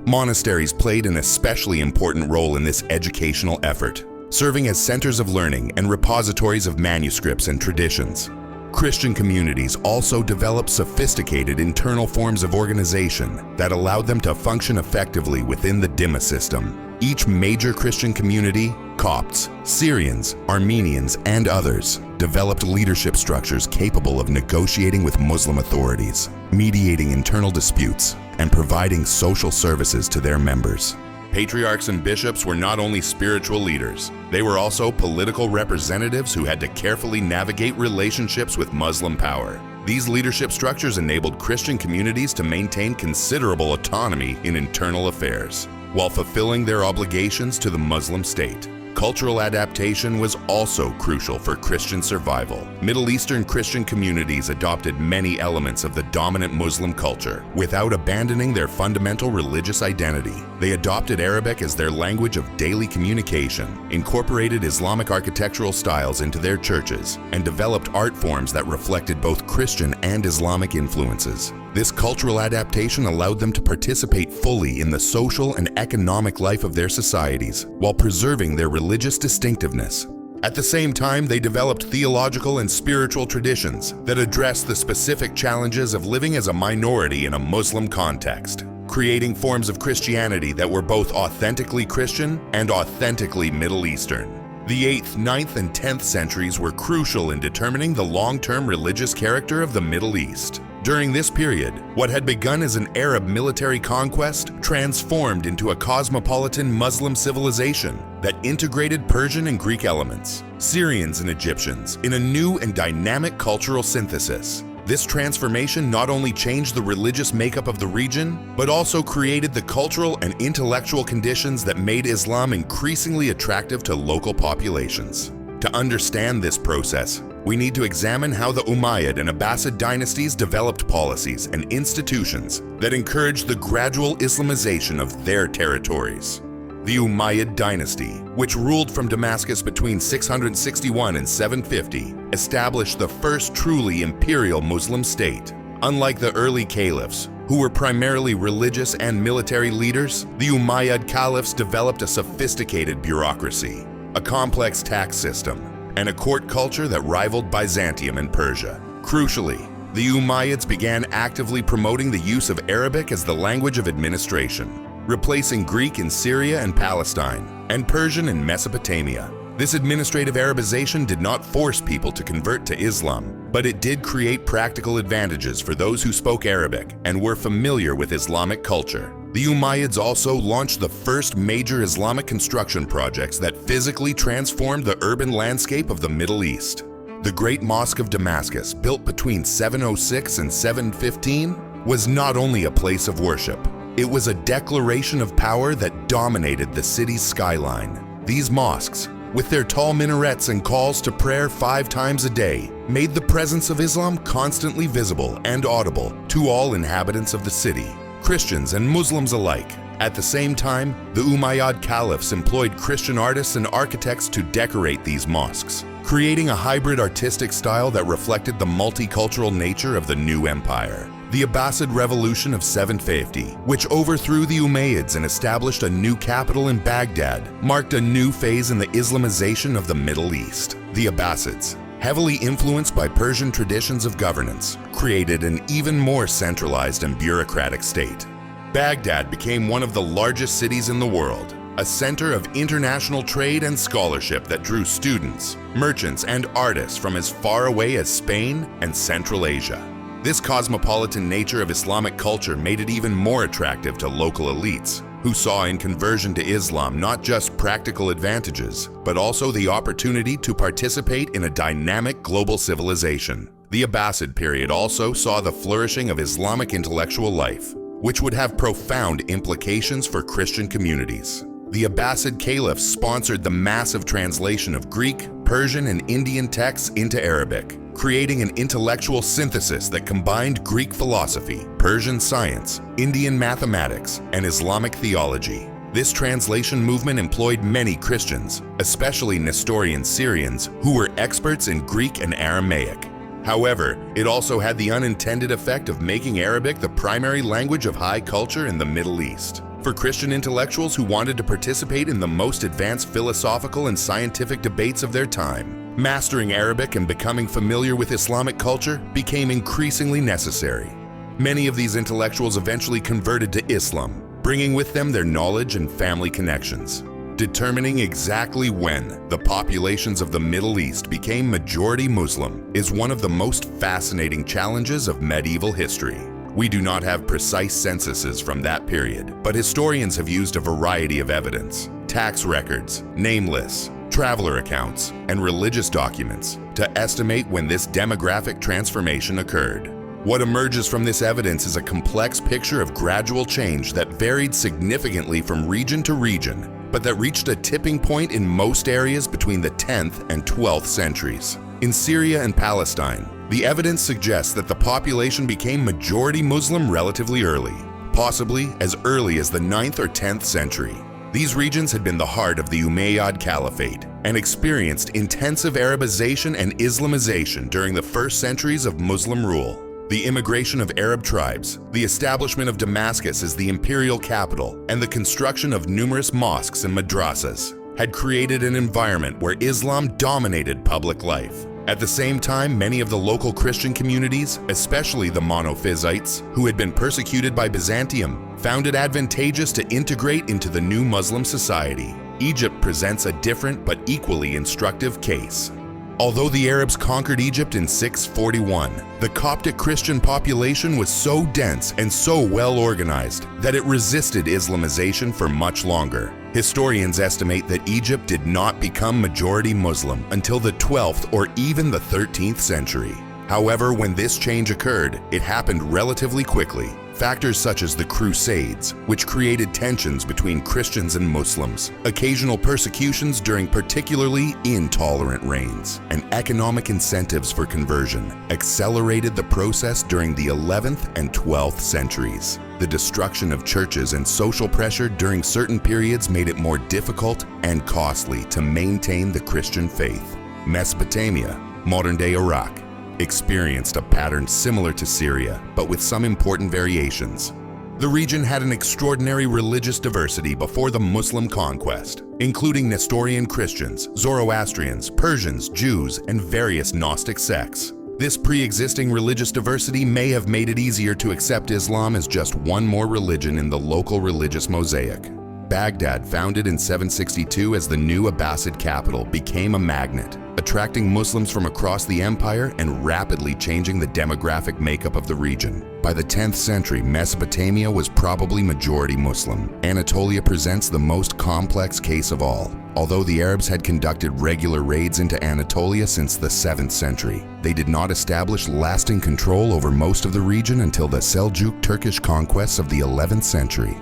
Monasteries played an especially important role in this educational effort, serving as centers of learning and repositories of manuscripts and traditions. Christian communities also developed sophisticated internal forms of organization that allowed them to function effectively within the Dimma system. Each major Christian community, Copts, Syrians, Armenians, and others, developed leadership structures capable of negotiating with Muslim authorities, mediating internal disputes, and providing social services to their members. Patriarchs and bishops were not only spiritual leaders, they were also political representatives who had to carefully navigate relationships with Muslim power. These leadership structures enabled Christian communities to maintain considerable autonomy in internal affairs, while fulfilling their obligations to the Muslim state. Cultural adaptation was also crucial for Christian survival. Middle Eastern Christian communities adopted many elements of the dominant Muslim culture without abandoning their fundamental religious identity. They adopted Arabic as their language of daily communication, incorporated Islamic architectural styles into their churches, and developed art forms that reflected both Christian and Islamic influences. This cultural adaptation allowed them to participate fully in the social and economic life of their societies while preserving their religious distinctiveness. At the same time, they developed theological and spiritual traditions that addressed the specific challenges of living as a minority in a Muslim context, creating forms of Christianity that were both authentically Christian and authentically Middle Eastern. The 8th, 9th, and 10th centuries were crucial in determining the long-term religious character of the Middle East. During this period, what had begun as an Arab military conquest transformed into a cosmopolitan Muslim civilization that integrated Persian and Greek elements, Syrians and Egyptians, in a new and dynamic cultural synthesis. This transformation not only changed the religious makeup of the region, but also created the cultural and intellectual conditions that made Islam increasingly attractive to local populations. To understand this process, we need to examine how the Umayyad and Abbasid dynasties developed policies and institutions that encouraged the gradual Islamization of their territories. The Umayyad dynasty, which ruled from Damascus between 661 and 750, established the first truly imperial Muslim state. Unlike the early caliphs, who were primarily religious and military leaders, the Umayyad caliphs developed a sophisticated bureaucracy, a complex tax system, and a court culture that rivaled Byzantium and Persia. Crucially, the Umayyads began actively promoting the use of Arabic as the language of administration, replacing Greek in Syria and Palestine, and Persian in Mesopotamia. This administrative Arabization did not force people to convert to Islam, but it did create practical advantages for those who spoke Arabic and were familiar with Islamic culture. The Umayyads also launched the first major Islamic construction projects that physically transformed the urban landscape of the Middle East. The Great Mosque of Damascus, built between 706 and 715, was not only a place of worship, it was a declaration of power that dominated the city's skyline. These mosques, with their tall minarets and calls to prayer 5 times a day, made the presence of Islam constantly visible and audible to all inhabitants of the city, Christians and Muslims alike. At the same time, the Umayyad caliphs employed Christian artists and architects to decorate these mosques, creating a hybrid artistic style that reflected the multicultural nature of the new empire. The Abbasid Revolution of 750, which overthrew the Umayyads and established a new capital in Baghdad, marked a new phase in the Islamization of the Middle East. The Abbasids, heavily influenced by Persian traditions of governance, created an even more centralized and bureaucratic state. Baghdad became one of the largest cities in the world, a center of international trade and scholarship that drew students, merchants, and artists from as far away as Spain and Central Asia. This cosmopolitan nature of Islamic culture made it even more attractive to local elites, who saw in conversion to Islam not just practical advantages, but also the opportunity to participate in a dynamic global civilization. The Abbasid period also saw the flourishing of Islamic intellectual life, which would have profound implications for Christian communities. The Abbasid caliphs sponsored the massive translation of Greek, Persian, and Indian texts into Arabic, creating an intellectual synthesis that combined Greek philosophy, Persian science, Indian mathematics, and Islamic theology. This translation movement employed many Christians, especially Nestorian Syrians, who were experts in Greek and Aramaic. However, it also had the unintended effect of making Arabic the primary language of high culture in the Middle East. For Christian intellectuals who wanted to participate in the most advanced philosophical and scientific debates of their time, mastering Arabic and becoming familiar with Islamic culture became increasingly necessary. Many of these intellectuals eventually converted to Islam, bringing with them their knowledge and family connections. Determining exactly when the populations of the Middle East became majority Muslim is one of the most fascinating challenges of medieval history. We do not have precise censuses from that period, but historians have used a variety of evidence, tax records, name lists, traveler accounts, and religious documents to estimate when this demographic transformation occurred. What emerges from this evidence is a complex picture of gradual change that varied significantly from region to region, but that reached a tipping point in most areas between the 10th and 12th centuries. In Syria and Palestine, the evidence suggests that the population became majority Muslim relatively early, possibly as early as the 9th or 10th century. These regions had been the heart of the Umayyad Caliphate and experienced intensive Arabization and Islamization during the first centuries of Muslim rule. The immigration of Arab tribes, the establishment of Damascus as the imperial capital, and the construction of numerous mosques and madrasas had created an environment where Islam dominated public life. At the same time, many of the local Christian communities, especially the Monophysites, who had been persecuted by Byzantium, found it advantageous to integrate into the new Muslim society. Egypt presents a different but equally instructive case. Although the Arabs conquered Egypt in 641, the Coptic Christian population was so dense and so well organized that it resisted Islamization for much longer. Historians estimate that Egypt did not become majority Muslim until the 12th or even the 13th century. However, when this change occurred, it happened relatively quickly. Factors such as the Crusades, which created tensions between Christians and Muslims, occasional persecutions during particularly intolerant reigns, and economic incentives for conversion, accelerated the process during the 11th and 12th centuries. The destruction of churches and social pressure during certain periods made it more difficult and costly to maintain the Christian faith. Mesopotamia, modern-day Iraq, experienced a pattern similar to Syria, but with some important variations. The region had an extraordinary religious diversity before the Muslim conquest, including Nestorian Christians, Zoroastrians, Persians, Jews, and various Gnostic sects. This pre-existing religious diversity may have made it easier to accept Islam as just one more religion in the local religious mosaic. Baghdad, founded in 762 as the new Abbasid capital, became a magnet, attracting Muslims from across the empire and rapidly changing the demographic makeup of the region. By the 10th century, Mesopotamia was probably majority Muslim. Anatolia presents the most complex case of all. Although the Arabs had conducted regular raids into Anatolia since the 7th century, they did not establish lasting control over most of the region until the Seljuk Turkish conquests of the 11th century.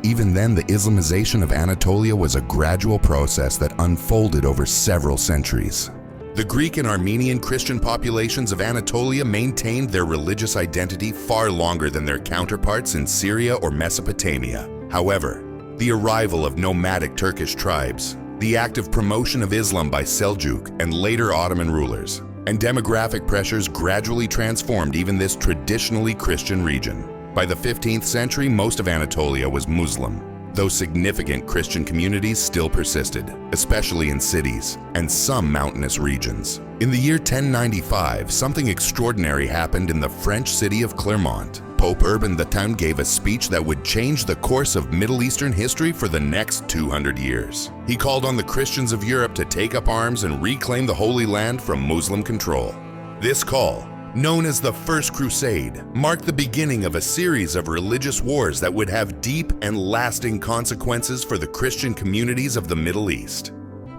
Even then, the Islamization of Anatolia was a gradual process that unfolded over several centuries. The Greek and Armenian Christian populations of Anatolia maintained their religious identity far longer than their counterparts in Syria or Mesopotamia. However, the arrival of nomadic Turkish tribes, the active promotion of Islam by Seljuk and later Ottoman rulers, and demographic pressures gradually transformed even this traditionally Christian region. By the 15th century, most of Anatolia was Muslim, though significant Christian communities still persisted, especially in cities and some mountainous regions. In the year 1095, something extraordinary happened in the French city of Clermont. Pope Urban X gave a speech that would change the course of Middle Eastern history for the next 200 years. He called on the Christians of Europe to take up arms and reclaim the Holy Land from Muslim control. This call, known as the First Crusade, marked the beginning of a series of religious wars that would have deep and lasting consequences for the Christian communities of the Middle East.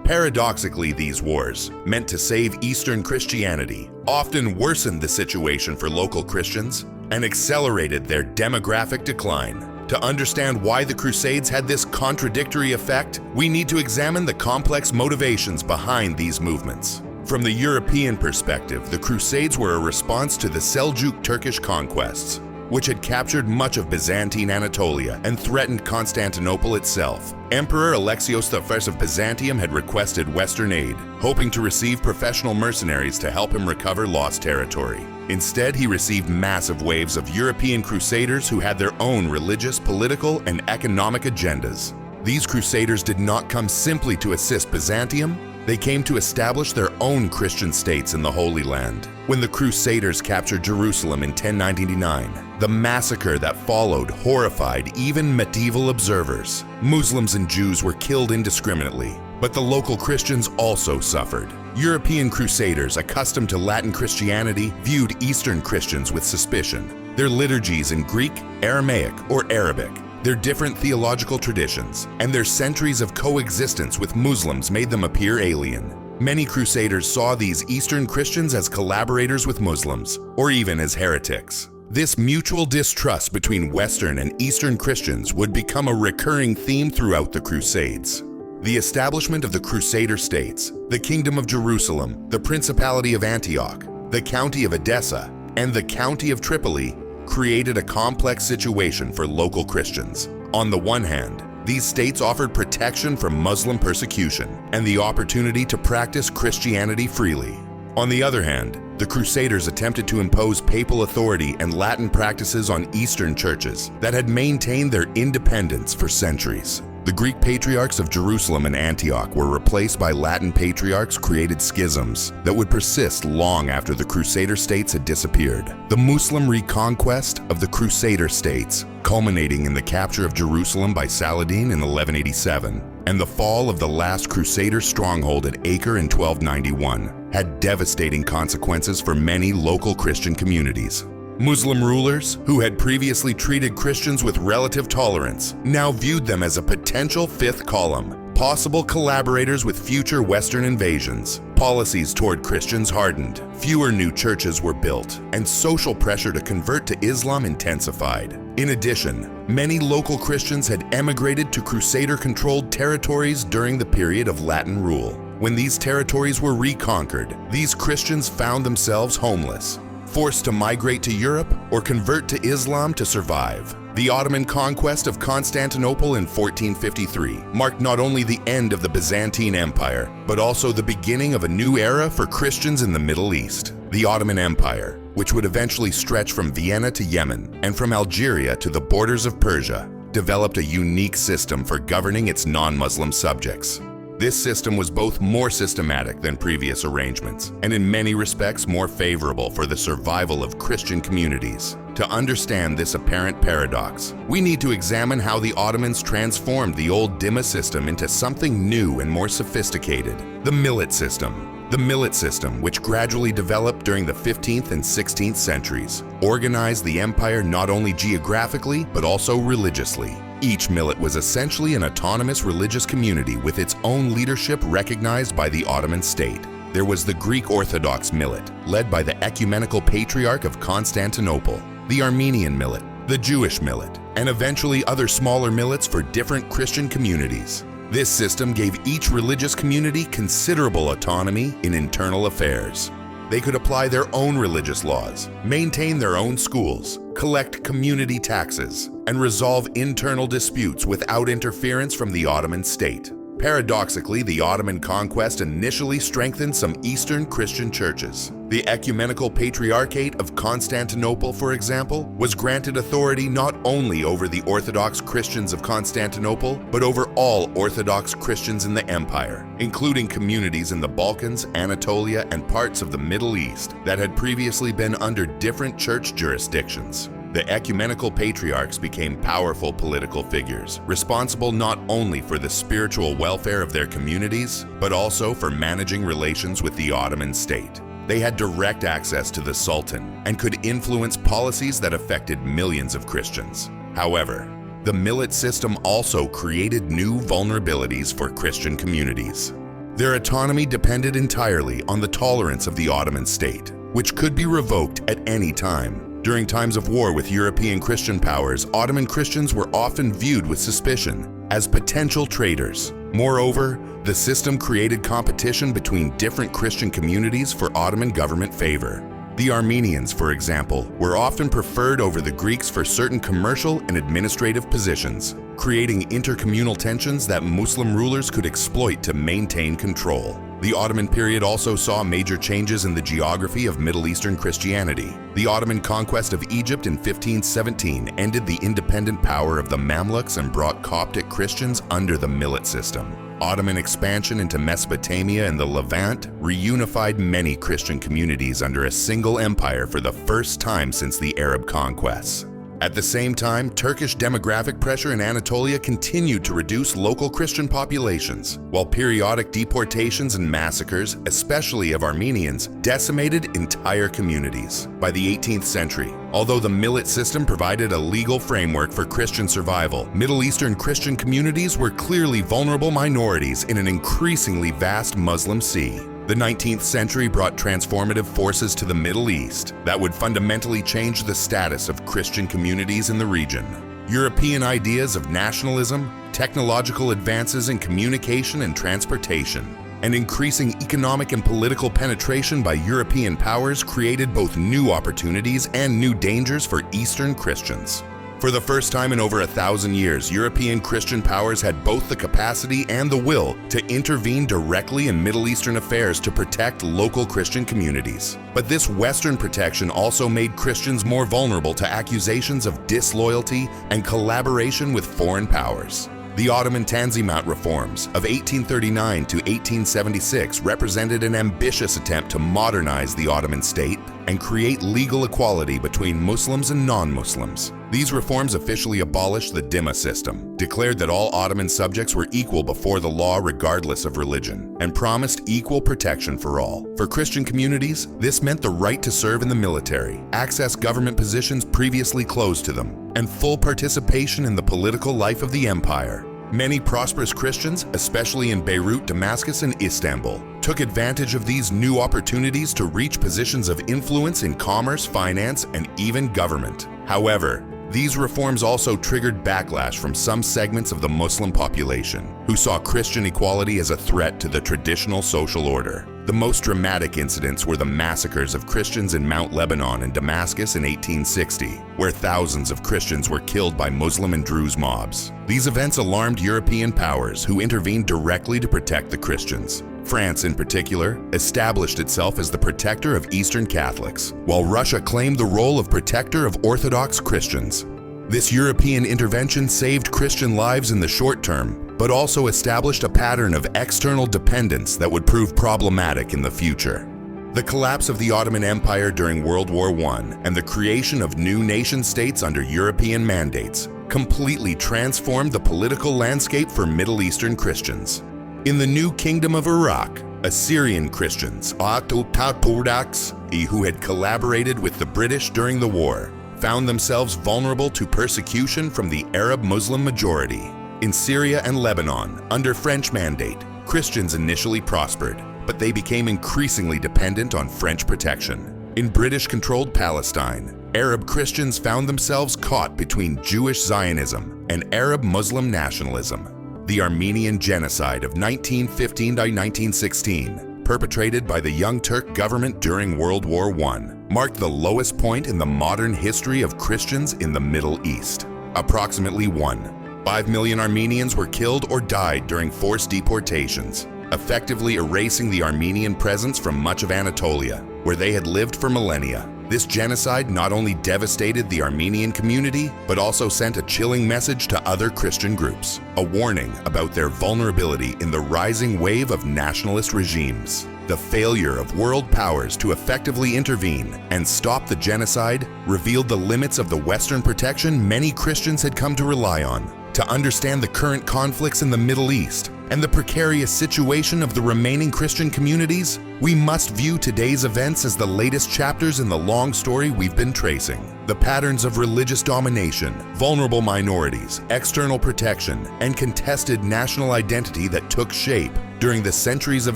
Paradoxically, these wars, meant to save Eastern Christianity, often worsened the situation for local Christians and accelerated their demographic decline. To understand why the Crusades had this contradictory effect, we need to examine the complex motivations behind these movements. From the European perspective, the Crusades were a response to the Seljuk Turkish conquests, which had captured much of Byzantine Anatolia and threatened Constantinople itself. Emperor Alexios I of Byzantium had requested Western aid, hoping to receive professional mercenaries to help him recover lost territory. Instead, he received massive waves of European crusaders who had their own religious, political, and economic agendas. These crusaders did not come simply to assist Byzantium. They came to establish their own Christian states in the Holy Land. When the Crusaders captured Jerusalem in 1099, the massacre that followed horrified even medieval observers. Muslims and Jews were killed indiscriminately, but the local Christians also suffered. European Crusaders, accustomed to Latin Christianity, viewed Eastern Christians with suspicion. Their liturgies in Greek, Aramaic, or Arabic, their different theological traditions, and their centuries of coexistence with Muslims made them appear alien. Many Crusaders saw these Eastern Christians as collaborators with Muslims, or even as heretics. This mutual distrust between Western and Eastern Christians would become a recurring theme throughout the Crusades. The establishment of the Crusader states, the Kingdom of Jerusalem, the Principality of Antioch, the County of Edessa, and the County of Tripoli created a complex situation for local Christians. On the one hand, these states offered protection from Muslim persecution and the opportunity to practice Christianity freely. On the other hand, the Crusaders attempted to impose papal authority and Latin practices on Eastern churches that had maintained their independence for centuries. The Greek patriarchs of Jerusalem and Antioch were replaced by Latin patriarchs, created schisms that would persist long after the Crusader states had disappeared. The Muslim reconquest of the Crusader states, culminating in the capture of Jerusalem by Saladin in 1187, and the fall of the last Crusader stronghold at Acre in 1291, had devastating consequences for many local Christian communities. Muslim rulers, who had previously treated Christians with relative tolerance, now viewed them as a potential fifth column, possible collaborators with future Western invasions. Policies toward Christians hardened, fewer new churches were built, and social pressure to convert to Islam intensified. In addition, many local Christians had emigrated to Crusader-controlled territories during the period of Latin rule. When these territories were reconquered, these Christians found themselves homeless, forced to migrate to Europe or convert to Islam to survive. The Ottoman conquest of Constantinople in 1453 marked not only the end of the Byzantine Empire, but also the beginning of a new era for Christians in the Middle East. The Ottoman Empire, which would eventually stretch from Vienna to Yemen and from Algeria to the borders of Persia, developed a unique system for governing its non-Muslim subjects. This system was both more systematic than previous arrangements, and in many respects more favorable for the survival of Christian communities. To understand this apparent paradox, we need to examine how the Ottomans transformed the old Dimma system into something new and more sophisticated: the millet system. The millet system, which gradually developed during the 15th and 16th centuries, organized the empire not only geographically, but also religiously. Each millet was essentially an autonomous religious community with its own leadership recognized by the Ottoman state. There was the Greek Orthodox millet, led by the ecumenical patriarch of Constantinople, the Armenian millet, the Jewish millet, and eventually other smaller millets for different Christian communities. This system gave each religious community considerable autonomy in internal affairs. They could apply their own religious laws, maintain their own schools, collect community taxes, and resolve internal disputes without interference from the Ottoman state. Paradoxically, the Ottoman conquest initially strengthened some Eastern Christian churches. The Ecumenical Patriarchate of Constantinople, for example, was granted authority not only over the Orthodox Christians of Constantinople, but over all Orthodox Christians in the empire, including communities in the Balkans, Anatolia, and parts of the Middle East that had previously been under different church jurisdictions. The ecumenical patriarchs became powerful political figures, responsible not only for the spiritual welfare of their communities, but also for managing relations with the Ottoman state. They had direct access to the Sultan and could influence policies that affected millions of Christians. However, the millet system also created new vulnerabilities for Christian communities. Their autonomy depended entirely on the tolerance of the Ottoman state, which could be revoked at any time. During times of war with European Christian powers, Ottoman Christians were often viewed with suspicion as potential traitors. Moreover, the system created competition between different Christian communities for Ottoman government favor. The Armenians, for example, were often preferred over the Greeks for certain commercial and administrative positions, creating intercommunal tensions that Muslim rulers could exploit to maintain control. The Ottoman period also saw major changes in the geography of Middle Eastern Christianity. The Ottoman conquest of Egypt in 1517 ended the independent power of the Mamluks and brought Coptic Christians under the millet system. Ottoman expansion into Mesopotamia and the Levant reunified many Christian communities under a single empire for the first time since the Arab conquests. At the same time, Turkish demographic pressure in Anatolia continued to reduce local Christian populations, while periodic deportations and massacres, especially of Armenians, decimated entire communities. By the 18th century, although the millet system provided a legal framework for Christian survival, Middle Eastern Christian communities were clearly vulnerable minorities in an increasingly vast Muslim sea. The 19th century brought transformative forces to the Middle East that would fundamentally change the status of Christian communities in the region. European ideas of nationalism, technological advances in communication and transportation, and increasing economic and political penetration by European powers created both new opportunities and new dangers for Eastern Christians. For the first time in over 1,000 years, European Christian powers had both the capacity and the will to intervene directly in Middle Eastern affairs to protect local Christian communities. But this Western protection also made Christians more vulnerable to accusations of disloyalty and collaboration with foreign powers. The Ottoman Tanzimat reforms of 1839 to 1876 represented an ambitious attempt to modernize the Ottoman state and create legal equality between Muslims and non-Muslims. These reforms officially abolished the Dimma system, declared that all Ottoman subjects were equal before the law regardless of religion, and promised equal protection for all. For Christian communities, this meant the right to serve in the military, access government positions previously closed to them, and full participation in the political life of the empire. Many prosperous Christians, especially in Beirut, Damascus, and Istanbul, took advantage of these new opportunities to reach positions of influence in commerce, finance, and even government. However, these reforms also triggered backlash from some segments of the Muslim population, who saw Christian equality as a threat to the traditional social order. The most dramatic incidents were the massacres of Christians in Mount Lebanon and Damascus in 1860, where thousands of Christians were killed by Muslim and Druze mobs. These events alarmed European powers, who intervened directly to protect the Christians. France, in particular, established itself as the protector of Eastern Catholics, while Russia claimed the role of protector of Orthodox Christians. This European intervention saved Christian lives in the short term, but also established a pattern of external dependence that would prove problematic in the future. The collapse of the Ottoman Empire during World War I and the creation of new nation-states under European mandates completely transformed the political landscape for Middle Eastern Christians. In the new Kingdom of Iraq, Assyrian Christians, who had collaborated with the British during the war, found themselves vulnerable to persecution from the Arab Muslim majority. In Syria and Lebanon, under French mandate, Christians initially prospered, but they became increasingly dependent on French protection. In British-controlled Palestine, Arab Christians found themselves caught between Jewish Zionism and Arab Muslim nationalism. The Armenian Genocide of 1915–1916, perpetrated by the Young Turk government during World War I, marked the lowest point in the modern history of Christians in the Middle East. Approximately 1.5 million Armenians were killed or died during forced deportations, effectively erasing the Armenian presence from much of Anatolia, where they had lived for millennia. This genocide not only devastated the Armenian community, but also sent a chilling message to other Christian groups, a warning about their vulnerability in the rising wave of nationalist regimes. The failure of world powers to effectively intervene and stop the genocide revealed the limits of the Western protection many Christians had come to rely on. To understand the current conflicts in the Middle East and the precarious situation of the remaining Christian communities, we must view today's events as the latest chapters in the long story we've been tracing. The patterns of religious domination, vulnerable minorities, external protection, and contested national identity that took shape during the centuries of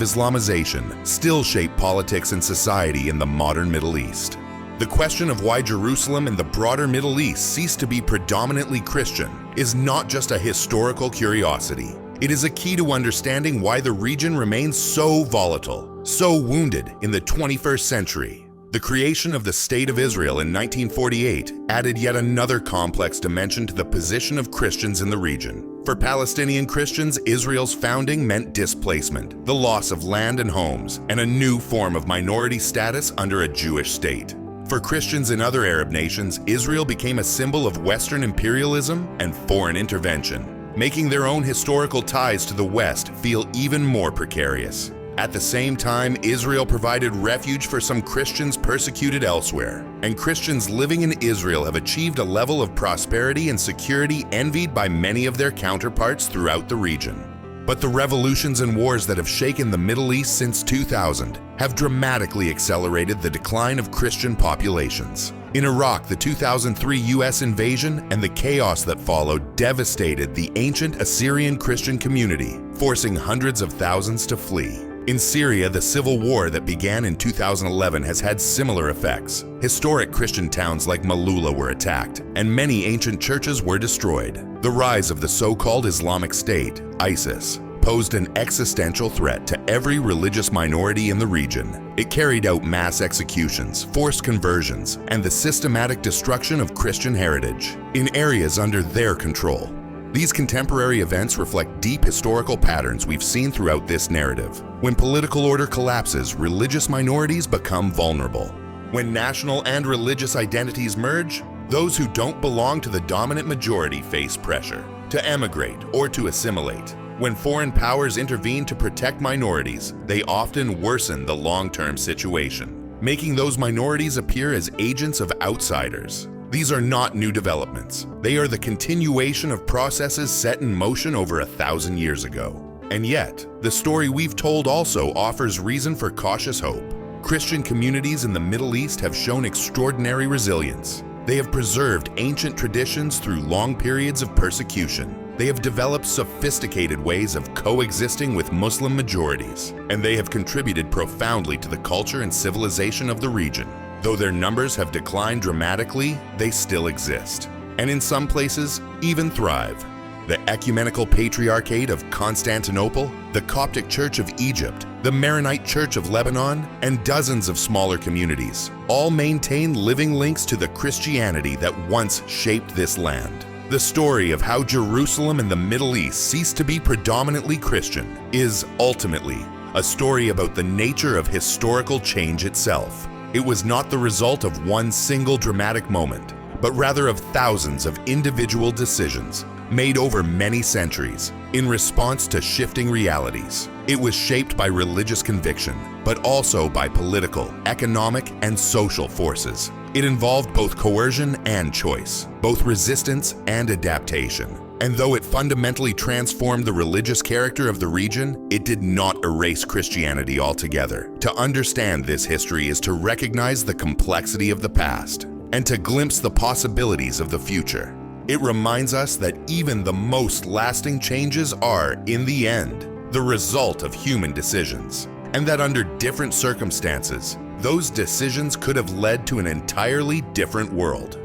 Islamization still shape politics and society in the modern Middle East. The question of why Jerusalem and the broader Middle East ceased to be predominantly Christian is not just a historical curiosity. It is a key to understanding why the region remains so volatile, so wounded in the 21st century. The creation of the State of Israel in 1948 added yet another complex dimension to the position of Christians in the region. For Palestinian Christians, Israel's founding meant displacement, the loss of land and homes, and a new form of minority status under a Jewish state. For Christians in other Arab nations, Israel became a symbol of Western imperialism and foreign intervention, making their own historical ties to the West feel even more precarious. At the same time, Israel provided refuge for some Christians persecuted elsewhere, and Christians living in Israel have achieved a level of prosperity and security envied by many of their counterparts throughout the region. But the revolutions and wars that have shaken the Middle East since 2000 have dramatically accelerated the decline of Christian populations. In Iraq, the 2003 US invasion and the chaos that followed devastated the ancient Assyrian Christian community, forcing hundreds of thousands to flee. In Syria, the civil war that began in 2011 has had similar effects. Historic Christian towns like Malula were attacked, and many ancient churches were destroyed. The rise of the so-called Islamic State, ISIS, posed an existential threat to every religious minority in the region. It carried out mass executions, forced conversions, and the systematic destruction of Christian heritage in areas under their control. These contemporary events reflect deep historical patterns we've seen throughout this narrative. When political order collapses, religious minorities become vulnerable. When national and religious identities merge, those who don't belong to the dominant majority face pressure to emigrate or to assimilate. When foreign powers intervene to protect minorities, they often worsen the long-term situation, making those minorities appear as agents of outsiders. These are not new developments. They are the continuation of processes set in motion over 1,000 years ago. And yet, the story we've told also offers reason for cautious hope. Christian communities in the Middle East have shown extraordinary resilience. They have preserved ancient traditions through long periods of persecution. They have developed sophisticated ways of coexisting with Muslim majorities, and they have contributed profoundly to the culture and civilization of the region. Though their numbers have declined dramatically, they still exist, and in some places, even thrive. The Ecumenical Patriarchate of Constantinople, the Coptic Church of Egypt, the Maronite Church of Lebanon, and dozens of smaller communities all maintain living links to the Christianity that once shaped this land. The story of how Jerusalem and the Middle East ceased to be predominantly Christian is ultimately a story about the nature of historical change itself. It was not the result of one single dramatic moment, but rather of thousands of individual decisions made over many centuries in response to shifting realities. It was shaped by religious conviction, but also by political, economic, and social forces. It involved both coercion and choice, both resistance and adaptation. And though it fundamentally transformed the religious character of the region, it did not erase Christianity altogether. To understand this history is to recognize the complexity of the past and to glimpse the possibilities of the future. It reminds us that even the most lasting changes are, in the end, the result of human decisions, and that under different circumstances, those decisions could have led to an entirely different world.